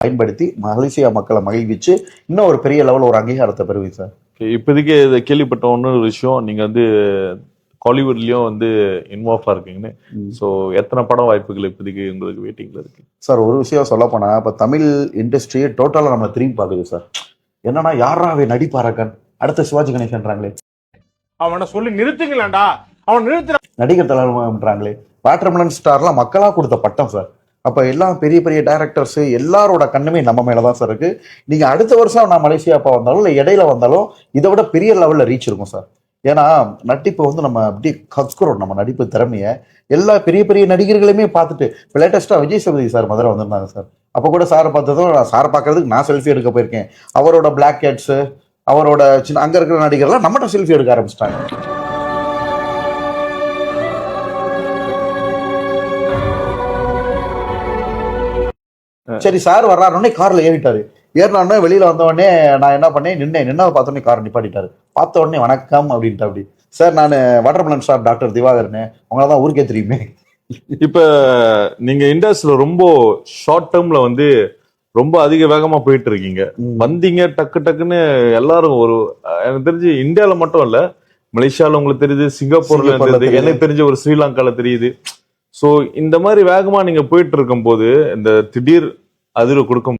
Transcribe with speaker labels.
Speaker 1: பயன்படுத்தி மலேசியா மக்களை மகிழ்விச்சு இன்னும் ஒரு பெரிய லெவலில் ஒரு அங்கீகாரத்தை பெறுவீங்க சார்.
Speaker 2: இப்போதைக்கு இதை கேள்விப்பட்ட இன்னொரு விஷயம், நீங்க வந்து காலிவுட்லயும் வந்து இன்வால்வா இருக்கீங்கன்னு. ஸோ எத்தனை படம் வாய்ப்புகள் இப்போதைக்கு உங்களுக்கு வெயிட்டிங்ல இருக்கு
Speaker 1: சார்? ஒரு விஷயம் சொல்ல போனா இப்போ தமிழ் இண்டஸ்ட்ரியே டோட்டலாக நம்ம திரும்பி பார்க்குது சார். என்னன்னா யாராவே நடிப்பாரக்கன் அடுத்த சிவாஜி கணேசன்றாங்களே,
Speaker 3: அவனை சொல்லி நிறுத்துங்களேன்டா, அவன் நிறுத்துற
Speaker 1: நடிகர் தலைவன்றாங்களே, வாட்டர்மெலன் ஸ்டார்லாம் மக்களா கொடுத்த பட்டம் சார். அப்ப எல்லாம் பெரிய பெரிய டைரக்டர்ஸ் எல்லாரோட கண்ணுமே நம்ம மேலதான் சார் இருக்கு. நீங்க அடுத்த வருஷம் நான் மலேசியா வந்தாலும் இல்லை இடையில வந்தாலும் இதை விட பெரிய லெவல்ல ரீச் இருக்கும் சார். ஏன்னா நடிப்பை வந்து நம்ம அப்படி கற்கிறோம், நம்ம நடிப்பு திறமைய எல்லா பெரிய பெரிய நடிகர்களுமே பார்த்துட்டு இப்போ லேட்டஸ்டா விஜய் சேதுபதி சார் மதுரை வந்திருந்தாங்க சார். அப்போ கூட சாரை பார்த்ததும் நான் சாரை பார்க்கறதுக்கு நான் செல்ஃபி எடுக்க போயிருக்கேன். அவரோட பிளாக் ஹெட்ஸ், அவரோட சின்ன அங்க இருக்கிற நடிகர்லாம் நம்மகிட்ட செல்ஃபி எடுக்க ஆரம்பிச்சிட்டாங்க. சரி சார் வர்றாருன்னே கார்ல ஏறிட்டாரு. ஏறினோடனே வெளியில வந்தோடனே நான் என்ன பண்ணேன், நின்ன பார்த்தோன்னே கார் நிப்பாட்டிட்டாரு. பார்த்த உடனே வணக்கம் அப்படின்ட்டு. அப்படி சார் நான் வாட்டர்மெலன் ஸ்டார் டாக்டர் திவாகரனு, உங்களை தான் ஊருக்கே தெரியுமே.
Speaker 2: இப்ப நீங்க இண்டஸ்ட்ரியில ரொம்ப ஷார்ட் டேர்ம்ல வந்து ரொம்ப அதிக வேகமா போயிட்டு இருக்கீங்க. வந்தீங்க டக்கு டக்குன்னு எல்லாரும் ஒரு எனக்கு தெரிஞ்சு இந்தியாவில மட்டும் இல்ல, மலேசியால உங்களுக்கு தெரியுது, சிங்கப்பூர்ல தெரியுது, எனக்கு தெரிஞ்ச ஒரு ஸ்ரீலங்கால தெரியுது. ஸோ இந்த மாதிரி வேகமா நீங்க போயிட்டு இருக்கும் போது இந்த திடீர் அதிர்வு கொடுக்கும்